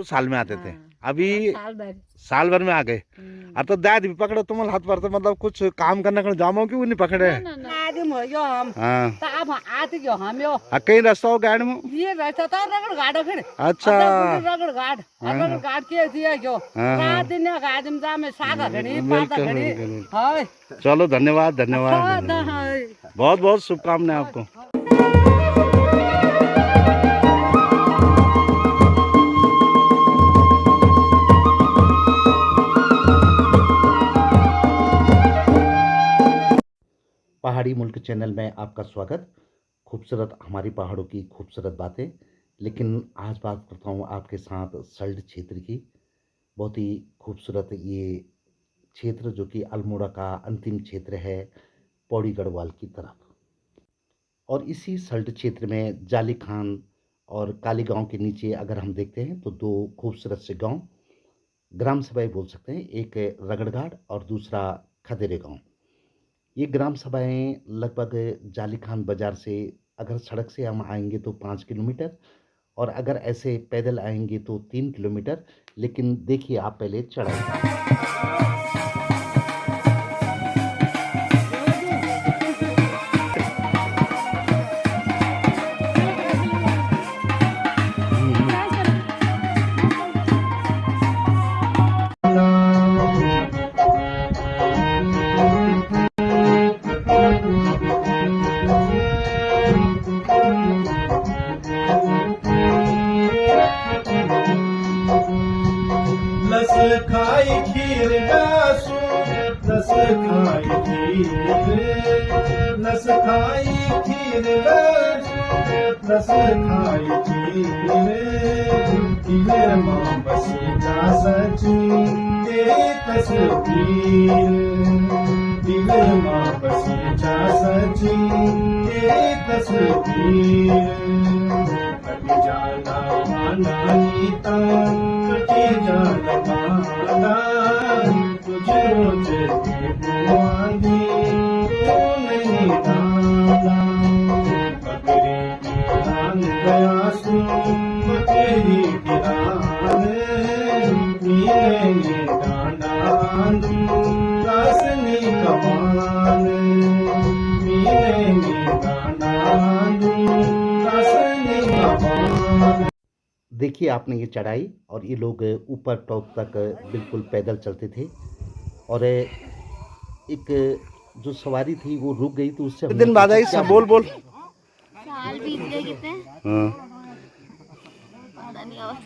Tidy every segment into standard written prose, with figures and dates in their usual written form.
कुछ साल में आते थे। हाँ, अभी साल भर साल भर में आ गए। अब तो दाद भी पकड़ो तुम हाथ पर, तो मतलब कुछ काम करने का जामो क्यों नहीं पकड़े। आदिम हो यो हम हाँ त अब आते जो हम यो कहीं रास्ता हो गाड़ी में। ये रहता था रगड़ गाड़ फिर अच्छा रगड़ गाड़ रगड़ गाड़ के दिया जो हाँ, हाँ। रात दिन आदिम जा में सागा खड़ी पाता बिल्कुल खड़ी बिल्कुल। हाय चलो धन्यवाद धन्यवाद, हाँ, धन्यवाद। हाय बहुत बहुत शुभकामनाएं आपको। पहाड़ी मुल्क चैनल में आपका स्वागत। खूबसूरत हमारी पहाड़ों की खूबसूरत बातें। लेकिन आज बात करता हूँ आपके साथ सल्ट क्षेत्र की। बहुत ही खूबसूरत ये क्षेत्र जो कि अल्मोड़ा का अंतिम क्षेत्र है पौड़ी गढ़वाल की तरफ। और इसी सल्ट क्षेत्र में जाली खान और काली गांव के नीचे अगर हम देखते हैं तो दो खूबसूरत से गांव, ग्राम सभाएं बोल सकते हैं। एक रगड़घाट और दूसरा खदेरे गांव। ये ग्राम सभाएं लगभग जाली खान बाजार से अगर सड़क से हम आएंगे तो 5 किलोमीटर, और अगर ऐसे पैदल आएंगे तो 3 किलोमीटर। लेकिन देखिए आप पहले चढ़ाई। लस खाई खीर नासू लस खाई खीर लस खाई खीर नासू लस खाई खीर दिले मां बसी जा सची तेरी तस्वीर दिले मां बसी जा सची तेरी तस्वीर कटी जाना माना नीता कटी जाना माना तुझे रोज बुआदी तू नहीं दाना बकरी गिरान गया सुन बकरी गिरान मीने डांडा रासनी कमान मीने डांडा रासनी कमान। देखिए आपने ये चढ़ाई, और ये लोग ऊपर टॉप तक बिल्कुल पैदल चलते थे। और एक जो सवारी थी वो रुक गई तो उससे दिन बाद आई सब बोल बोल साल बीत गए कितने हाँ। पता नहीं और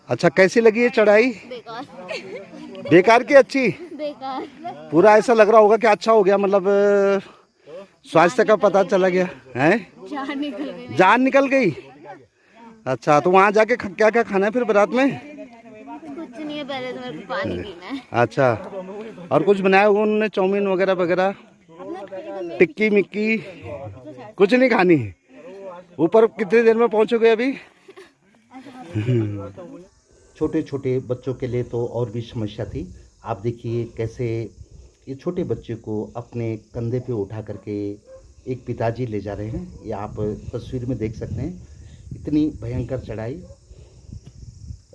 अच्छा कैसी लगी ये चढ़ाई? बेकार बेकार की अच्छी? बेकार पूरा ऐसा लग रहा होगा कि अच्छा हो गया, मतलब स्वास्थ्य का पता चला गया है। जान निकल गई जान निकल गई। अच्छा तो वहाँ जाके क्या क्या खाना है फिर बारात में? कुछ नहीं है, पहले तो मेरे को पानी पीना है। अच्छा और कुछ बनाया होगा उन्होंने, चाउमीन वगैरह वगैरह, टिक्की मिक्की? कुछ नहीं खानी है। ऊपर कितनी देर में पहुंचोगे अभी? छोटे छोटे बच्चों के लिए तो और भी समस्या थी। आप देखिए कैसे ये छोटे बच्चे को अपने कंधे पे उठा करके एक पिताजी ले जा रहे हैं। ये आप तस्वीर में देख सकते हैं। इतनी भयंकर चढ़ाई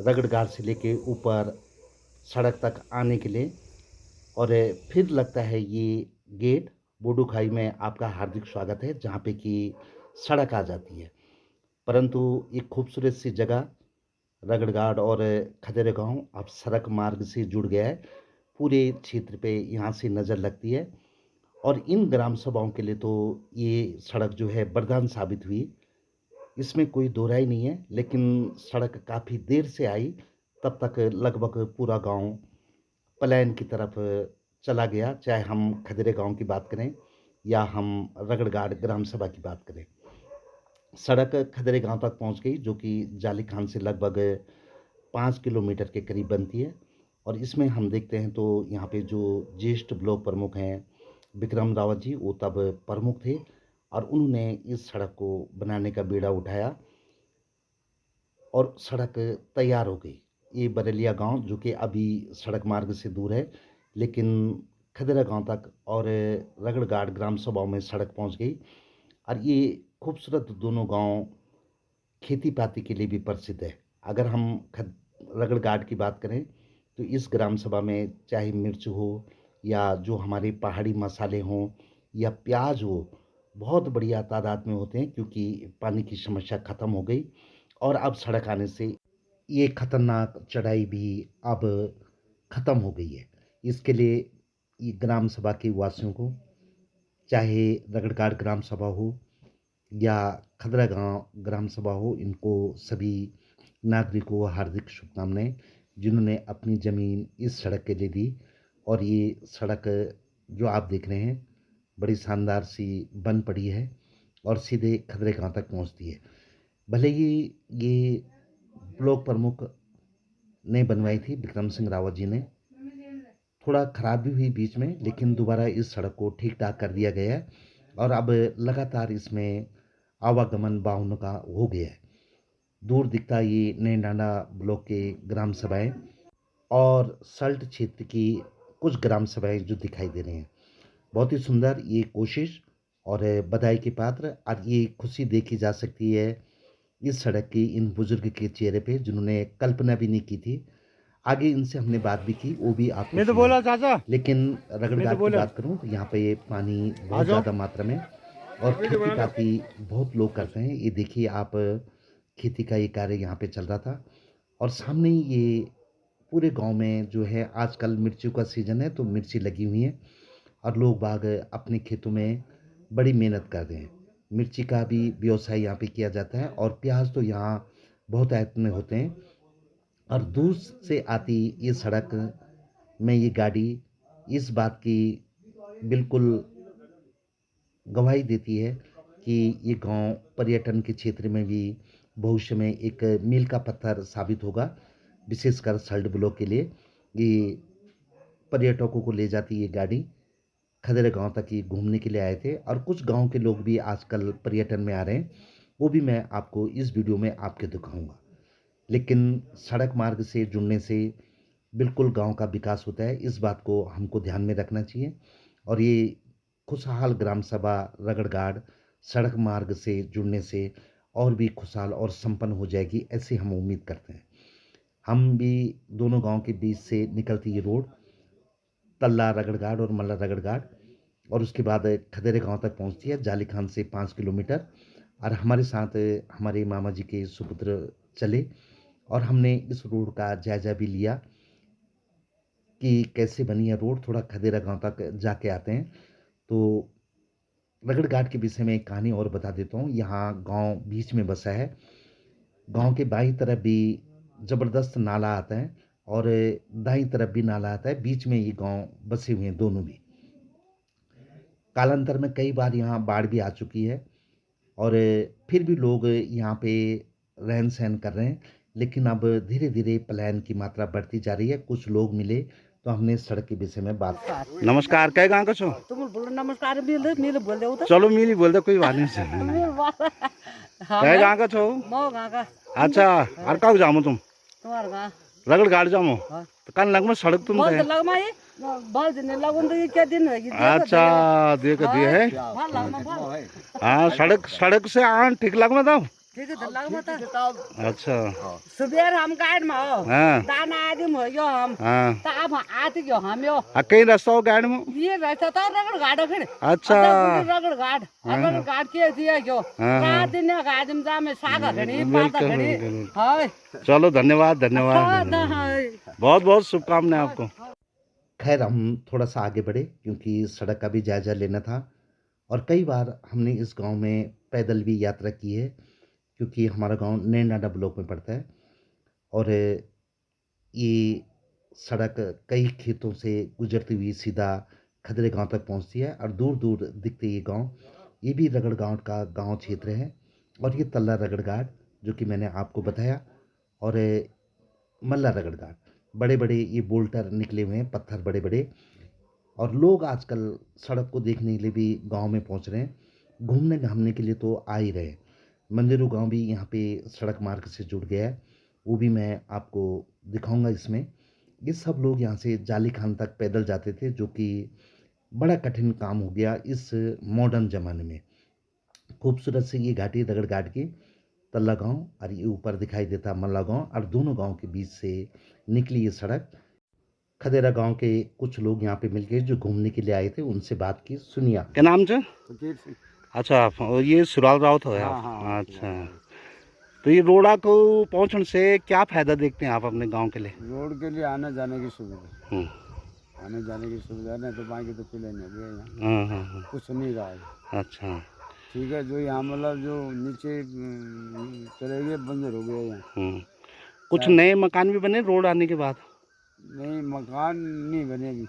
रगड़गाड़ से लेके ऊपर सड़क तक आने के लिए। और फिर लगता है ये गेट बोडो खाई में आपका हार्दिक स्वागत है, जहाँ पे कि सड़क आ जाती है। परंतु एक खूबसूरत सी जगह रगड़गाड़ और खदेरे गांव अब सड़क मार्ग से जुड़ गया है। पूरे क्षेत्र पे यहाँ से नज़र लगती है। और इन ग्राम सभाओं के लिए तो ये सड़क जो है वरदान साबित हुई, इसमें कोई दो राय नहीं है। लेकिन सड़क काफ़ी देर से आई, तब तक लगभग पूरा गांव पलायन की तरफ चला गया। चाहे हम खदेरे गांव की बात करें या हम रगड़गाड़ ग्राम सभा की बात करें। सड़क खदेरे गांव तक पहुंच गई, जो कि जाली खान से लगभग 5 किलोमीटर के करीब बनती है। और इसमें हम देखते हैं तो यहाँ पे जो ज्येष्ठ ब्लॉक प्रमुख हैं विक्रम रावत जी, वो तब प्रमुख थे और उन्होंने इस सड़क को बनाने का बीड़ा उठाया और सड़क तैयार हो गई। ये बरेलिया गांव जो कि अभी सड़क मार्ग से दूर है, लेकिन खदेरा गांव तक और रगड़गाड़ ग्राम सभाओं में सड़क पहुंच गई। और ये खूबसूरत दोनों गांव खेती पाती के लिए भी प्रसिद्ध है। अगर हम रगड़ घाट की बात करें तो इस ग्राम सभा में चाहे मिर्च हो या जो हमारे पहाड़ी मसाले हों या प्याज हो, बहुत बढ़िया तादाद में होते हैं क्योंकि पानी की समस्या ख़त्म हो गई और अब सड़क आने से ये खतरनाक चढ़ाई भी अब ख़त्म हो गई है। इसके लिए ये ग्राम सभा के वासियों को, चाहे रगड़घाट ग्राम सभा हो या खदरा गांव ग्राम सभा हो, इनको सभी नागरिकों को हार्दिक शुभकामनाएं जिन्होंने अपनी ज़मीन इस सड़क के लिए दी। और ये सड़क जो आप देख रहे हैं बड़ी शानदार सी बन पड़ी है और सीधे खदरे गांव तक पहुंचती है। भले ही ये ब्लॉक प्रमुख ने बनवाई थी, विक्रम सिंह रावत जी ने, थोड़ा खराब भी हुई बीच में, लेकिन दोबारा इस सड़क को ठीक ठाक कर दिया गया है और अब लगातार इसमें आवागमन वाहनों का हो गया है। दूर दिखता ये नए डांडा ब्लॉक के ग्राम सभाएं और सल्ट क्षेत्र की कुछ ग्राम सभाएं जो दिखाई दे रही हैं, बहुत ही सुंदर ये कोशिश और बधाई के पात्र। और ये खुशी देखी जा सकती है इस सड़क की इन बुजुर्ग के चेहरे पे जिन्होंने कल्पना भी नहीं की थी। आगे इनसे हमने बात भी की, वो भी आपने मैं तो सुना। बोला चाचा, लेकिन रगड़घाट की बात करूं तो यहाँ पे पानी बहुत ज़्यादा मात्रा में और खेती बाड़ी बहुत लोग करते हैं। ये देखिए आप, खेती का ये कार्य यहाँ पे चल रहा था और सामने ही ये पूरे गांव में जो है आजकल मिर्चियों का सीज़न है तो मिर्ची लगी हुई है और लोग बाग अपने खेतों में बड़ी मेहनत कर रहे हैं। मिर्ची का भी व्यवसाय यहाँ पे किया जाता है और प्याज तो यहाँ बहुत आयत में होते हैं। और दूर से आती ये सड़क में ये गाड़ी इस बात की बिल्कुल गवाही देती है कि ये गांव पर्यटन के क्षेत्र में भी भविष्य में एक मील का पत्थर साबित होगा। विशेषकर सल्ट ब्लॉक के लिए ये पर्यटकों को ले जाती ये गाड़ी। खदेरा गांव तक ये घूमने के लिए आए थे और कुछ गांव के लोग भी आजकल पर्यटन में आ रहे हैं, वो भी मैं आपको इस वीडियो में आपके दिखाऊंगा। लेकिन सड़क मार्ग से जुड़ने से बिल्कुल गांव का विकास होता है, इस बात को हमको ध्यान में रखना चाहिए। और ये खुशहाल ग्राम सभा रगड़घाट सड़क मार्ग से जुड़ने से और भी खुशहाल और संपन्न हो जाएगी, ऐसे हम उम्मीद करते हैं। हम भी दोनों गांव के बीच से निकलती ये रोड तल्ला रगड़घाट और मल्ला रगड़घाट और उसके बाद खदेरे गांव तक पहुंचती है, जाली खान से 5 किलोमीटर। और हमारे साथ हमारे मामा जी के सुपुत्र चले और हमने इस रोड का जायजा भी लिया कि कैसे बनी है रोड। थोड़ा खदेरा गांव तक जाके आते हैं तो रगड़घाट के विषय में एक कहानी और बता देता हूँ। यहाँ गांव बीच में बसा है, गांव के बाईं तरफ भी ज़बरदस्त नाला आता है और दाईं तरफ भी नाला आता है, बीच में ये गांव बसे हुए हैं दोनों भी। कालांतर में कई बार यहाँ बाढ़ भी आ चुकी है और फिर भी लोग यहाँ पे रहन सहन कर रहे हैं, लेकिन अब धीरे धीरे पलायन की मात्रा बढ़ती जा रही है। कुछ लोग मिले तो हमने सड़क के विषय में बात की। नमस्कार, कै गाँव का छो? तुम बोलो नमस्कार मिल बोल दे उधर चलो मिली बोल दे, कोई बात नहीं। कै गाँव का छो? मो गाँव का। अच्छा, और कहाँ जामो तुम? तुम्हारे गाँव रगड़घाट जामो? हाँ। तो कल लगभग सड़क तुम बहुत थे। लगमा ये बहुत दिन लगन तो ये क्या दिन है? अच्छा, देख दिए है। बहुत लगमा बहुत हाँ, सड़क से आन ठीक लगमा था। ठीक है लगमा था। अच्छा, सुबह हम गाइड में हो हाँ दाना आदि में हो यो हम हाँ। तो अब आते क्यों हम यो कहीं रास्ता हो गाड़ी में? ये रास्ता तो रगड़घाट हो फिर। अच्छा, रगड़घाट के दिया क्यों हाँ। रात दिन गाइड में जा में सागा घड़ी पाता बिल्कुल, घड़ी बिल्कुल। हाय चलो धन्यवाद धन्यवाद, हाय बहुत बहुत शुभकामनाएं आपको। खैर हम थोड़ा सा आगे बढ़े क्योंकि सड़क का भी जायजा लेना था और कई बार हमने इस गांव में पैदल भी यात्रा की है क्योंकि हमारा गांव नए डांडा ब्लॉक में पड़ता है और ये सड़क कई खेतों से गुजरती हुई सीधा खदरे गांव तक पहुंचती है और दूर दूर दिखते ये गांव, ये भी रगड़घाट का गांव क्षेत्र है। और ये तल्ला रगड़घाट जो कि मैंने आपको बताया और मल्ला रगड़घाट, बड़े बड़े ये बोल्टर निकले हुए हैं, पत्थर बड़े बड़े। और लोग आजकल सड़क को देखने के लिए भी गांव में पहुंच रहे हैं, घूमने घामने के लिए तो आ ही रहे। मंदिरू गांव भी यहाँ पे सड़क मार्ग से जुड़ गया है, वो भी मैं आपको दिखाऊंगा इसमें। ये सब लोग यहाँ से जाली खान तक पैदल जाते थे, जो कि बड़ा कठिन काम हो गया इस मॉडर्न ज़माने में। खूबसूरत से ये घाटी रगड़घाट की तल्ला गांव और ये ऊपर दिखाई देता मल्ला गांव, और दोनों गांव के बीच से निकली ये सड़क। खदेरा गांव के कुछ लोग यहाँ पे मिल गए जो घूमने के लिए आए थे, उनसे बात की, सुनिए। क्या नाम है? फकीर सिंह। अच्छा, और ये सुराल राउत है हाँ, आप? हाँ, अच्छा, तो ये रोड़ा को पहुँचने से क्या फायदा देखते हैं आप अपने गांव के लिए? रोड के लिए आने जाने की सुविधा, हम्म, आने जाने की सुविधा, नहीं तो बाकी तो पिले नहीं गए यहाँ, हाँ हाँ हाँ, कुछ नहीं रहा है। अच्छा, ठीक है, जो यहाँ मतलब जो नीचे चले गए, बंजर हो गए यहाँ। कुछ नए मकान भी बने रोड आने के बाद? नहीं, मकान नहीं बने अभी।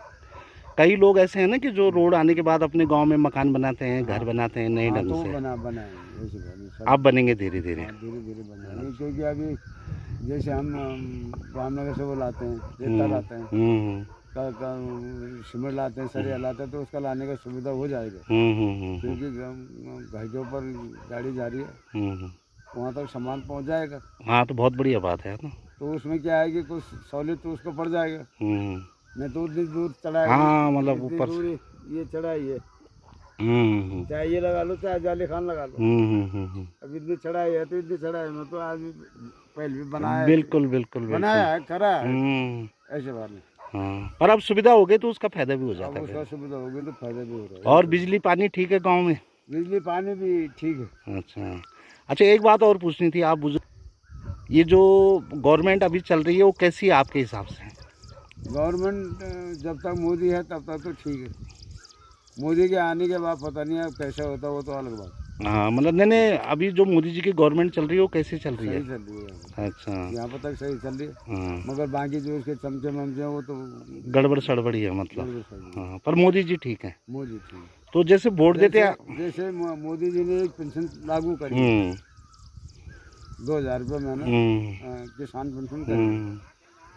कई लोग ऐसे हैं ना कि जो रोड आने के बाद अपने गांव में मकान बनाते हैं, घर बनाते हैं नए हाँ, ढंग तो से। बना है ऐसे बने सब। अब बनेंगे धीरे धीरे। हाँ, धीरे धीरे बना, क्योंकि अभी जैसे हम रामनगर से वो लाते हैं, रेता लाते हैं, सीमेंट लाते हैं, सरिया लाते हैं, तो उसका लाने का सुविधा हो जाएगा, क्योंकि घर के ऊपर गाड़ी जा रही है, वहाँ तक सामान पहुँच जाएगा। हाँ, तो बहुत बढ़िया बात है ना। तो उसमें क्या है कि कुछ सहूलियत तो उसको पड़ जाएगा, नहीं तो उतनी दूर चढ़ाएगा। हाँ, मतलब इतनी ऊपर दूर ये चढ़ाई है, से। चाहे ये लगा लो चाहे जाली खान लगा लो, अब इतनी चढ़ाई है तो इतनी चढ़ाई में तो आदमी पहले भी बनाया है, बिल्कुल बिल्कुल बनाया है, करा है, बिल्कुल। ऐसे बात नहीं। हाँ, पर अब सुविधा हो गई तो उसका फायदा भी हो अब जाता है। उसका सुविधा होगी तो फायदा भी हो रहा है। और बिजली पानी ठीक है गांव में? बिजली पानी भी ठीक है। अच्छा अच्छा, एक बात और पूछनी थी, आप बुजुर्ग, ये जो गवर्नमेंट अभी चल रही है वो कैसी है आपके हिसाब से? गवर्नमेंट जब तक मोदी है तब तक तो ठीक है, मोदी के आने के बाद पता नहीं अब कैसा होता है, वो तो अलग बात। हाँ, मतलब नहीं, अभी जो मोदी जी की गवर्नमेंट चल रही है वो कैसे चल रही सही है? चल रही है, अच्छा, यहाँ पर तक सही चल रही है, हाँ, मगर बाकी जो उसके चमचे ममचे हैं वो तो गड़बड़ सड़बड़ी है मतलब। बिल्कुल सही है। हाँ, पर मोदी जी ठीक है। मोदी ठीक, तो जैसे वोट देते हैं। जैसे मोदी जी ने एक पेंशन लागू करी 2000 रुपये महीना, किसान पेंशन करी।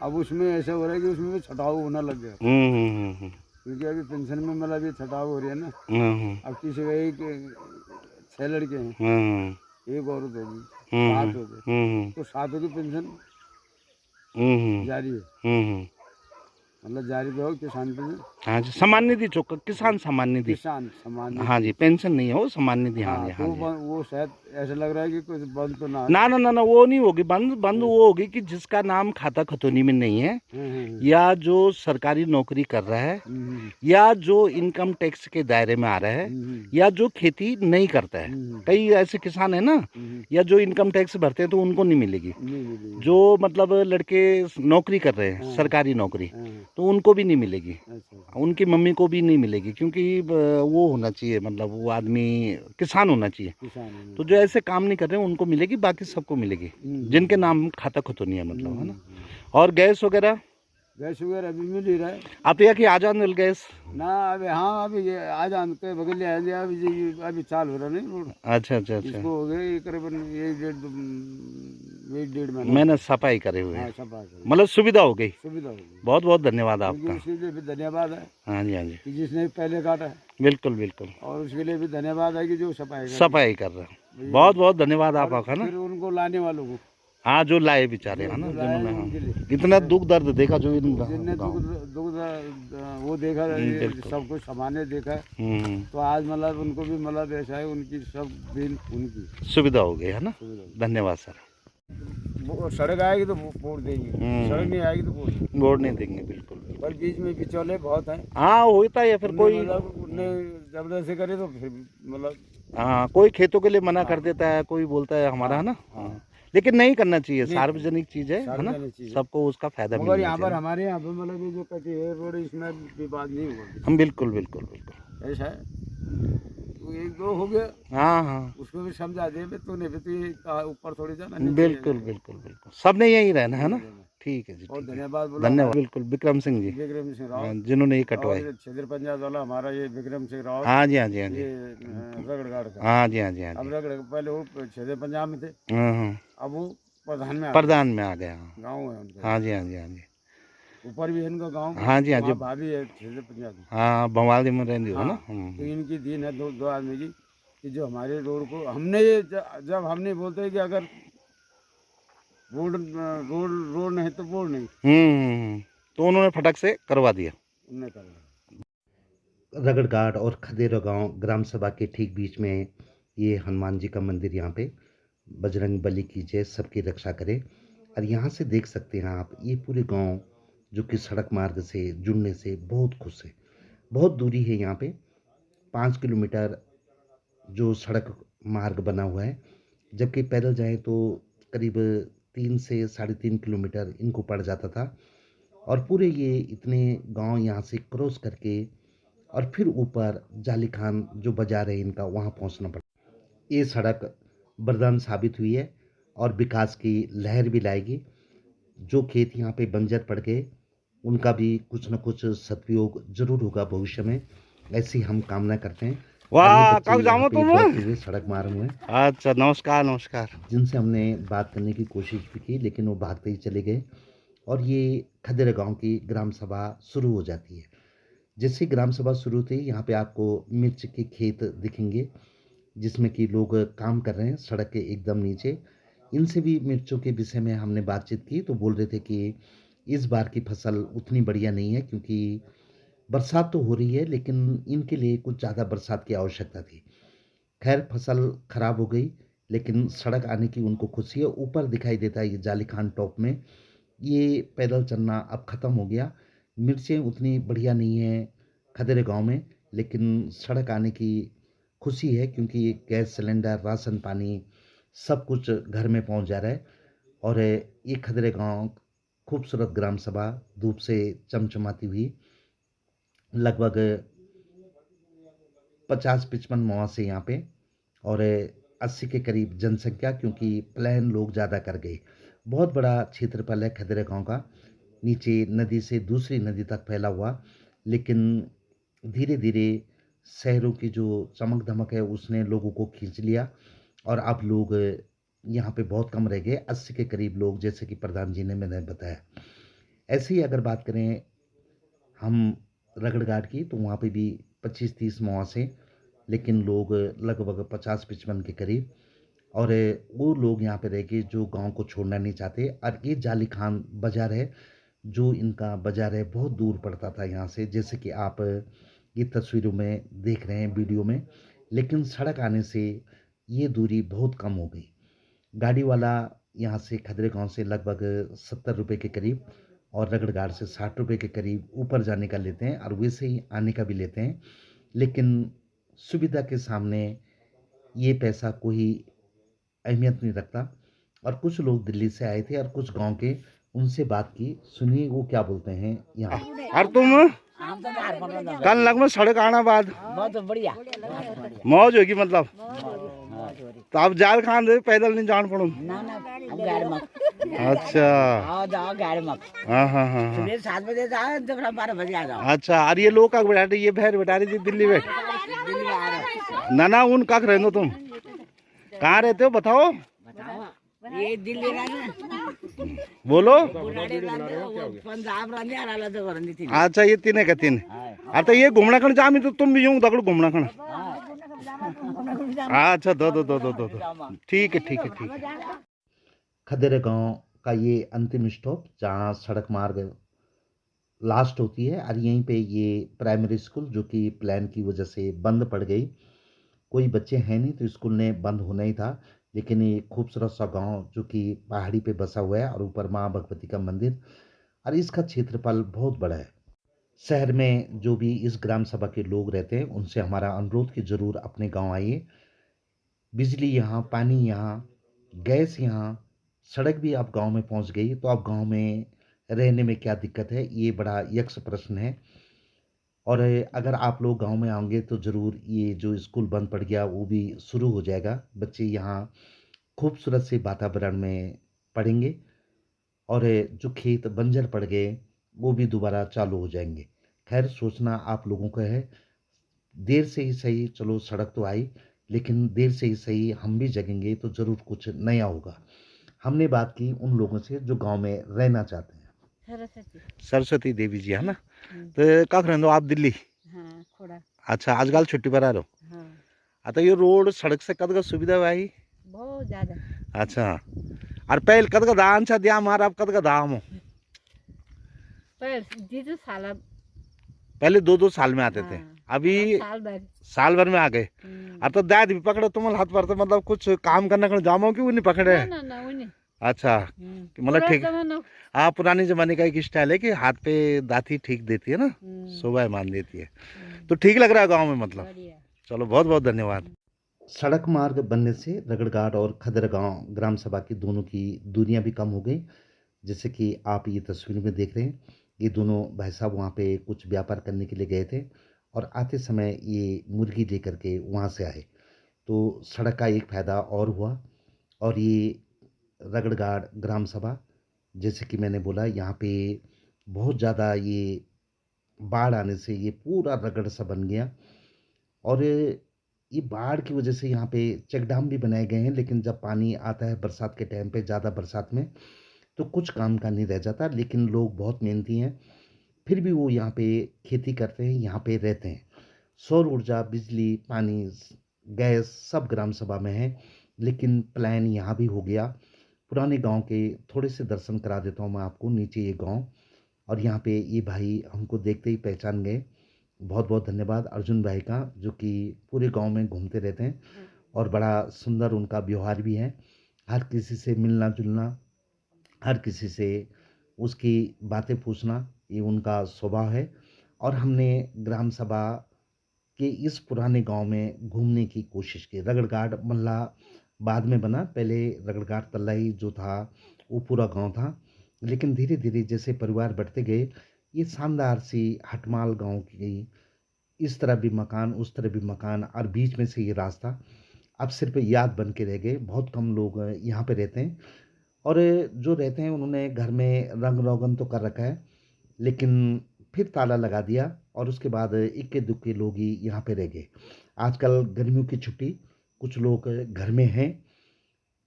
अब उसमें ऐसा हो रहा है कि उसमें भी छटाव होना लग गया, क्योंकि अभी पेंशन में मतलब ये छटाव हो रही है ना। अब किसी का एक 6 लड़के हैं, एक औरत होगी, 7 हो गए, तो 7 की पेंशन जारी है, मतलब जारी तो हो किसान पेंशन। हाँ जी, सम्मान निधि जो किसान सम्मान निधि, किसान सम्मान। हाँ जी, पेंशन नहीं है वो, सम्मान निधि। हाँ जी, हाँ तो जी। वो शायद ऐसा लग रहा है कि कुछ बंद तो ना ना ना ना ना, वो नहीं होगी बंद वो होगी कि जिसका नाम खाता खतौनी में नहीं है, या जो सरकारी नौकरी कर रहा है, या जो इनकम टैक्स के दायरे में आ रहा है, या जो खेती नहीं करता है। कई ऐसे किसान है ना, या जो इनकम टैक्स भरते हैं तो उनको नहीं मिलेगी। जो मतलब लड़के नौकरी कर रहे हैं, सरकारी नौकरी, तो उनको भी नहीं मिलेगी, उनकी मम्मी को भी नहीं मिलेगी, क्योंकि वो होना चाहिए, मतलब वो आदमी किसान होना चाहिए। तो जो ऐसे काम नहीं कर रहे हैं उनको मिलेगी, बाकी सबको मिलेगी जिनके नाम खाता खुतनी है, मतलब, है ना। और गैस वगैरह अभी मिल ही रहा है। आप यहाँ की आजान मिल गैस ना अभी, हाँ अभी ये आजान के बगल अभी चाल हो रहा नहीं रोड। अच्छा अच्छा अच्छा, इसको हो गए करीबन 1-1.5 महीना मैंने सफाई करे हुए हैं, सफाई मतलब सुविधा हो गई। सुविधा होगी, बहुत बहुत धन्यवाद आपका। उसके लिए भी धन्यवाद है हाँ जी, हाँ जी, कि जिसने पहले काटा है, बिल्कुल बिल्कुल, और उसके लिए भी धन्यवाद है कि जो सफाई कर रहे हैं। बहुत बहुत धन्यवाद आपका, है ना। फिर उनको लाने वालों को, हाँ, जो लाए बेचारे, है ना, जिन्होंने, हाँ, इतना दुख दर्द देखा जो इन जिनने दुख वो देखा, सब कुछ सामान्य देखा, तो आज मतलब उनको भी मतलब ऐसा है, उनकी सब दिन उनकी सुविधा हो गई, है ना। धन्यवाद सर। सड़क आएगी तो वोट देंगे, सड़क नहीं आएगी तो वोट नहीं देंगे, बिल्कुल। पर बीच में बिचौले बहुत हैं। हाँ, होता है, फिर कोई मतलब उन्हें जबरदस्ती करे तो फिर मतलब, हाँ, कोई खेतों के लिए मना कर देता है, कोई बोलता है हमारा, है ना। लेकिन नहीं करना चाहिए, सार्वजनिक चीज है ना, सबको उसका फायदा मगर यहाँ पर हमारे यहाँ पर मतलब ये जो कटी है रोड, इसमें विवाद नहीं हुआ। हम बिल्कुल बिल्कुल बिल्कुल, ऐसा है, तो 1-2 हो गया, हाँ हाँ, उसको भी समझा दे, तो नहीं तो ये ऊपर थोड़ी जाना, बिल्कुल बिल्कुल बिल्कुल, सबने यही रहना है ना। ठीक है जी, और ठीक है। धन्यवाद बोला। धन्यवाद, बिल्कुल। विक्रम सिंह जी, विक्रम सिंह राव, जिन्होंने ये कटवाई। क्षेत्र पंचायत वाला हमारा ये विक्रम सिंह राव, हाँ जी, हाँ जी, हाँ जी, ये रगड़गाड़ का। हाँ जी, हाँ जी, हाँ जी, अब रगड़ पहले वो क्षेत्र पंजाब में थे, अब वो प्रधान में आ गया। गाँव है उनका। हाँ जी, हाँ जी, हाँ जी, ऊपर भी है इनका गाँव। हाँ जी, हाँ जी, भाभी है क्षेत्र पंजाब में। हाँ, भवाली में रहती हो ना। तो इनकी दीन है दो आदमी की, कि जो हमारे रोड को हमने ये जब हमने बोलते कि अगर रोड नहीं तो बोर्ड नहीं, तो उन्होंने फटक से करवा दिया। उन्होंने करवा। रगड़घाट और खदेरा गांव ग्राम सभा के ठीक बीच में ये हनुमान जी का मंदिर यहाँ पे, बजरंग बली की जय, सबकी रक्षा करे। और यहाँ से देख सकते हैं आप, ये पूरे गांव जो कि सड़क मार्ग से जुड़ने से बहुत खुश है। बहुत दूरी है यहाँ पे, 5 किलोमीटर जो सड़क मार्ग बना हुआ है, जबकि पैदल जाएं तो करीब 3 से 3.5 किलोमीटर इनको पड़ जाता था। और पूरे ये इतने गांव यहाँ से क्रॉस करके और फिर ऊपर जाली खान जो बाजार है इनका, वहाँ पहुँचना पड़ा। ये सड़क वरदान साबित हुई है और विकास की लहर भी लाएगी। जो खेत यहाँ पे बंजर पड़ गए उनका भी कुछ न कुछ सदुपयोग जरूर होगा भविष्य में, ऐसी हम कामना करते हैं। वाह, कब जाओ तुम सड़क मार्ग में। अच्छा, नमस्कार नमस्कार। जिनसे हमने बात करने की कोशिश भी की लेकिन वो भागते ही चले गए। और ये खदेरा गांव की ग्राम सभा शुरू हो जाती है। जैसे ग्राम सभा शुरू होती है, यहाँ पे आपको मिर्च के खेत दिखेंगे जिसमें कि लोग काम कर रहे हैं सड़क के एकदम नीचे। इनसे भी मिर्चों के विषय में हमने बातचीत की तो बोल रहे थे कि इस बार की फसल उतनी बढ़िया नहीं है, क्योंकि बरसात तो हो रही है लेकिन इनके लिए कुछ ज़्यादा बरसात की आवश्यकता थी। खैर, फसल खराब हो गई लेकिन सड़क आने की उनको खुशी है। ऊपर दिखाई देता है ये जाली खान टॉप में, ये पैदल चलना अब ख़त्म हो गया। मिर्चें उतनी बढ़िया नहीं है खदेरे गांव में, लेकिन सड़क आने की खुशी है क्योंकि गैस सिलेंडर, राशन पानी सब कुछ घर में पहुंच जा रहा है। और ये खदेरे गांव खूबसूरत ग्राम सभा धूप से चमचमाती हुई, लगभग 50-55 मवासे यहाँ पे और 80 के करीब जनसंख्या, क्योंकि प्लान लोग ज़्यादा कर गए। बहुत बड़ा क्षेत्रफल है खदेरा गांव का, नीचे नदी से दूसरी नदी तक फैला हुआ। लेकिन धीरे धीरे शहरों की जो चमक धमक है उसने लोगों को खींच लिया और अब लोग यहाँ पे बहुत कम रह गए, 80 के करीब लोग, जैसे कि प्रधान जी ने मैंने बताया। ऐसे ही अगर बात करें हम रगड़घाट की तो वहाँ पे भी 25-30 मवासे, लेकिन लोग लगभग 50-55 के करीब। और वो लोग यहाँ पे रह गए जो गांव को छोड़ना नहीं चाहते। और ये जाली खान बाज़ार है, जो इनका बाज़ार है बहुत दूर पड़ता था यहाँ से, जैसे कि आप ये तस्वीरों में देख रहे हैं वीडियो में। लेकिन सड़क आने से ये दूरी बहुत कम हो गई। गाड़ी वाला यहाँ से खदेरे गांव से लगभग 70 रुपये के करीब और रगड़घाट से 60 रुपये के करीब ऊपर जाने का लेते हैं और वैसे ही आने का भी लेते हैं। लेकिन सुविधा के सामने ये पैसा कोई अहमियत नहीं रखता। और कुछ लोग दिल्ली से आए थे और कुछ गांव के, उनसे बात की, सुनिए वो क्या बोलते हैं यहाँ। और तुम कल लगभग सड़क आना बाद बहुत बढ़िया मौज होगी मतलब। तो आप जाल खान दे पैदल नहीं जान पड़ो। ना अब गाड़ी मत। अच्छा, आओ जाओ गाड़ी मत। हाँ हाँ हाँ हाँ। सुबह 7 बजे जाओ, दोपहर 12 बजे आ जाओ। अच्छा, और ये लोग का बैठे, ये भैर बैठा रही थी दिल्ली में। दिल्ली आ रहे ना उन कख रहे हो तुम, कहाँ रहते हो बताओ। ये दिल्ली रहने बोलो। पंजाब रहने आ रहा तो करनी थी। अच्छा, ये तीन है क्या तीन? अरे ये घूमना खंड जामी तो तुम भी यूं दगड़ घूमना खंड। अच्छा, दो ठीक है ठीक है ठीक है। खदेरा गांव का ये अंतिम स्टॉप जहाँ सड़क मार्ग लास्ट होती है और यहीं पे ये प्राइमरी स्कूल जो कि प्लान की वजह से बंद पड़ गई, कोई बच्चे हैं नहीं तो स्कूल ने बंद होना ही था। लेकिन ये खूबसूरत सा गांव जो कि पहाड़ी पे बसा हुआ है और ऊपर माँ भगवती का मंदिर, और इसका क्षेत्रफल बहुत बड़ा है। शहर में जो भी इस ग्राम सभा के लोग रहते हैं उनसे हमारा अनुरोध कि ज़रूर अपने गांव आइए। बिजली यहाँ, पानी यहाँ, गैस यहाँ, सड़क भी आप गांव में पहुंच गई तो आप गांव में रहने में क्या दिक्कत है, ये बड़ा यक्ष प्रश्न है। और अगर आप लोग गांव में आओगे तो ज़रूर ये जो स्कूल बंद पड़ गया वो भी शुरू हो जाएगा। बच्चे यहाँ खूबसूरत से वातावरण में पढ़ेंगे और जो खेत बंजर पड़ गए वो भी दोबारा चालू हो जाएंगे। खैर, सोचना आप लोगों का है, देर से ही सही, चलो सड़क तो आई, लेकिन देर से ही सही हम भी जगेंगे तो ज़रूर कुछ नया होगा। हमने बात की उन लोगों से जो गांव में रहना चाहते हैं। सरस्वती देवी जी है ना, तो कख रहे हो आप दिल्ली? हाँ, खोड़ा। अच्छा, आजकल छुट्टी पर आ रहे हो? हाँ, आता ये रोड सड़क से कद का सुविधा भाई? बहुत ज्यादा। अच्छा, और पहले कद का दान सा दिया हमारा, अब कद का दाम हो? पर जी तो साला पहले 2-2 साल में आते थे। हाँ। अभी साल भर साल भर में आ गए। अब तो दाद भी पकड़ो तुम हाथ पर, तो मतलब कुछ काम करने को जामो क्यों नहीं पकड़े? ना ना उन्हें अच्छा, कि मतलब ठीक। हाँ, पुराने जमाने का एक स्टाइल है कि हाथ पे दाती ठीक देती है ना, सुबह मान देती है। तो ठीक लग रहा है गाँव में मतलब। चलो बहुत बहुत धन्यवाद। सड़क मार्ग बनने से रगड़घाट और खदर गांव ग्राम सभा की दोनों की दूरियां भी कम हो गई। जैसे कि आप ये तस्वीर में देख रहे हैं, ये दोनों भाई साहब वहाँ पे कुछ व्यापार करने के लिए गए थे और आते समय ये मुर्गी लेकर के वहाँ से आए। तो सड़क का एक फ़ायदा और हुआ। और ये रगड़घाट ग्राम सभा, जैसे कि मैंने बोला, यहाँ पे बहुत ज़्यादा ये बाढ़ आने से ये पूरा रगड़ सा बन गया। और ये बाढ़ की वजह से यहाँ पे चेक डैम भी बनाए गए हैं, लेकिन जब पानी आता है बरसात के टाइम पे, ज़्यादा बरसात में, तो कुछ काम का नहीं रह जाता। लेकिन लोग बहुत मेहनती हैं, फिर भी वो यहाँ पे खेती करते हैं, यहाँ पे रहते हैं। सौर ऊर्जा, बिजली, पानी, गैस सब ग्राम सभा में है। लेकिन प्लान यहाँ भी हो गया। पुराने गांव के थोड़े से दर्शन करा देता हूँ मैं आपको। नीचे ये गांव, और यहाँ पे ये भाई हमको देखते ही पहचान गए। बहुत बहुत धन्यवाद अर्जुन भाई का, जो कि पूरे गांव में घूमते रहते हैं और बड़ा सुंदर उनका व्यवहार भी है। हर किसी से मिलना जुलना, हर किसी से उसकी बातें पूछना, ये उनका स्वभाव है। और हमने ग्राम सभा के इस पुराने गांव में घूमने की कोशिश की। रगड़घाट मल्ला बाद में बना, पहले रगड़घाट तल्लाई जो था वो पूरा गांव था। लेकिन धीरे धीरे जैसे परिवार बढ़ते गए, ये शानदार सी हटमाल गांव की, इस तरह भी मकान उस तरह भी मकान, और बीच में से ये रास्ता अब सिर्फ याद बन के रह गए। बहुत कम लोग यहाँ पे रहते हैं, और जो रहते हैं उन्होंने घर में रंग रोगन तो कर रखा है, लेकिन फिर ताला लगा दिया और उसके बाद इक्के दुक्के लोग ही यहाँ पे रह गए। आजकल गर्मियों की छुट्टी, कुछ लोग घर में हैं,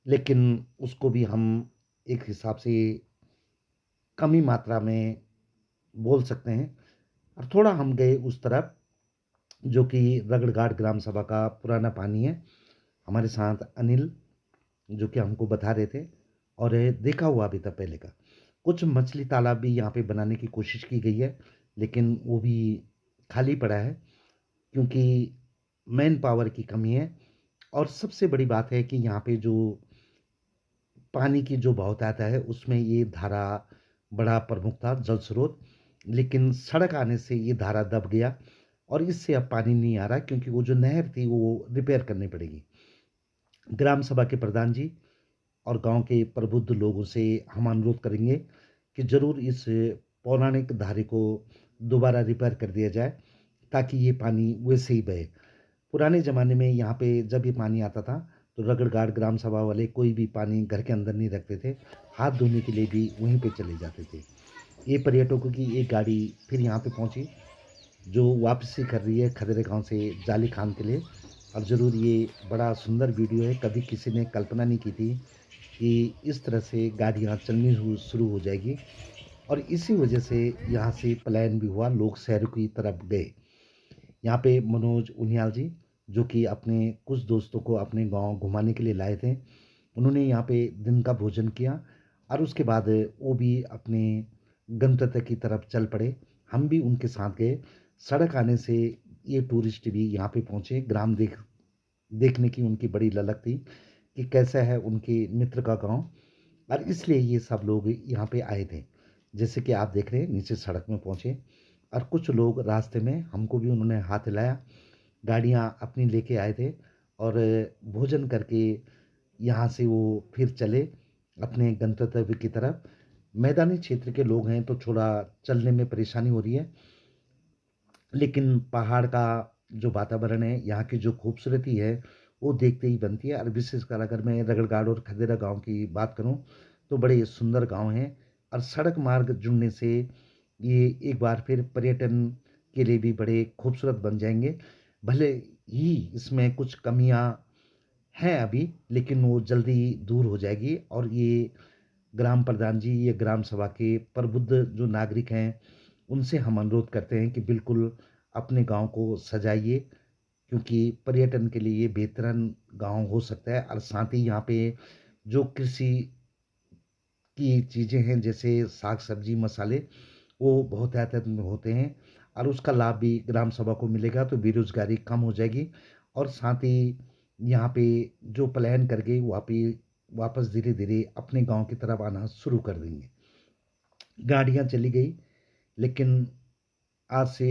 लेकिन उसको भी हम एक हिसाब से कम ही मात्रा में बोल सकते हैं। और थोड़ा हम गए उस तरफ, जो कि रगड़घाट ग्राम सभा का पुराना पानी है। हमारे साथ अनिल, जो कि हमको बता रहे थे, और देखा हुआ भी था पहले का। कुछ मछली तालाब भी यहाँ पे बनाने की कोशिश की गई है, लेकिन वो भी खाली पड़ा है, क्योंकि मैन पावर की कमी है। और सबसे बड़ी बात है कि यहाँ पे जो पानी की जो बहौताता है, उसमें ये धारा बड़ा प्रमुख था, जल स्रोत। लेकिन सड़क आने से ये धारा दब गया और इससे अब पानी नहीं आ रहा, क्योंकि वो जो नहर थी वो रिपेयर करनी पड़ेगी। ग्राम सभा के प्रधान जी और गांव के प्रबुद्ध लोगों से हम अनुरोध करेंगे कि ज़रूर इस पौराणिक धारे को दोबारा रिपेयर कर दिया जाए, ताकि ये पानी वैसे ही बहे। पुराने ज़माने में यहाँ पे जब ये पानी आता था, तो रगड़घाट ग्राम सभा वाले कोई भी पानी घर के अंदर नहीं रखते थे, हाथ धोने के लिए भी वहीं पे चले जाते थे। ये पर्यटकों की एक गाड़ी फिर यहाँ पे पहुँची, जो वापसी कर रही है खदरे गांव से जाली खान के लिए। और ज़रूर ये बड़ा सुंदर वीडियो है। कभी किसी ने कल्पना नहीं की थी कि इस तरह से गाड़ियाँ चलनी शुरू हो जाएगी, और इसी वजह से यहाँ से पलायन भी हुआ, लोग शहर की तरफ गए। यहाँ पे मनोज उनियाल जी, जो कि अपने कुछ दोस्तों को अपने गांव घुमाने के लिए लाए थे, उन्होंने यहाँ पे दिन का भोजन किया और उसके बाद वो भी अपने गंतव्य की तरफ चल पड़े। हम भी उनके साथ गए। सड़क आने से ये टूरिस्ट भी यहाँ पे पहुँचे। ग्राम देखने की उनकी बड़ी ललक थी कि कैसा है उनके मित्र का गांव, और इसलिए ये सब लोग यहाँ पे आए थे। जैसे कि आप देख रहे हैं, नीचे सड़क में पहुँचे और कुछ लोग रास्ते में, हमको भी उन्होंने हाथ हिलाया, गाड़ियाँ अपनी लेके आए थे, और भोजन करके यहाँ से वो फिर चले अपने गंतव्य की तरफ। मैदानी क्षेत्र के लोग हैं तो थोड़ा चलने में परेशानी हो रही है, लेकिन पहाड़ का जो वातावरण है, यहाँ की जो खूबसूरती है, वो देखते ही बनती है। और विशेषकर अगर मैं रगड़घाट और खदेरा गांव की बात करूं, तो बड़े सुंदर गांव हैं, और सड़क मार्ग जुड़ने से ये एक बार फिर पर्यटन के लिए भी बड़े खूबसूरत बन जाएंगे। भले ही इसमें कुछ कमियां हैं अभी, लेकिन वो जल्दी दूर हो जाएगी। और ये ग्राम प्रधान जी, ये ग्राम सभा के प्रबुद्ध जो नागरिक हैं, उनसे हम अनुरोध करते हैं कि बिल्कुल अपने गांव को सजाइए, क्योंकि पर्यटन के लिए ये बेहतरीन गांव हो सकता है। और साथ ही यहाँ पे जो कृषि की चीज़ें हैं, जैसे साग सब्जी मसाले, वो बहुत तादाद में होते हैं। और उसका लाभ भी ग्राम सभा को मिलेगा, तो बेरोजगारी कम हो जाएगी और साथ ही यहाँ पे जो पलायन करके वापस धीरे धीरे अपने गांव की तरफ आना शुरू कर देंगे। गाड़ियाँ चली गई, लेकिन आज से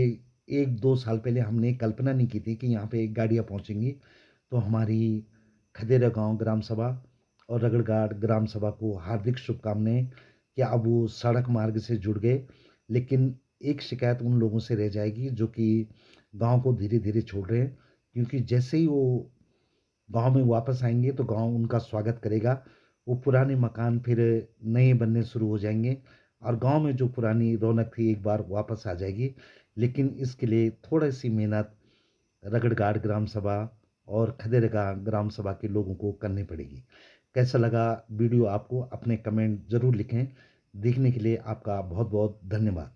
1-2 साल पहले हमने कल्पना नहीं की थी कि यहाँ पे गाड़ियाँ पहुँचेंगी। तो हमारी खदेरा गांव ग्राम सभा और रगड़गाड़ ग्राम सभा को हार्दिक शुभकामनाएं कि अब वो सड़क मार्ग से जुड़ गए। लेकिन एक शिकायत उन लोगों से रह जाएगी जो कि गांव को धीरे धीरे छोड़ रहे हैं, क्योंकि जैसे ही वो गांव में वापस आएंगे तो गांव उनका स्वागत करेगा। वो पुराने मकान फिर नए बनने शुरू हो जाएंगे और गांव में जो पुरानी रौनक थी एक बार वापस आ जाएगी। लेकिन इसके लिए थोड़ी सी मेहनत रगड़गाड़ ग्राम सभा और खदेरा ग्राम सभा के लोगों को करनी पड़ेगी। कैसा लगा वीडियो आपको अपने कमेंट ज़रूर लिखें। देखने के लिए आपका बहुत बहुत धन्यवाद।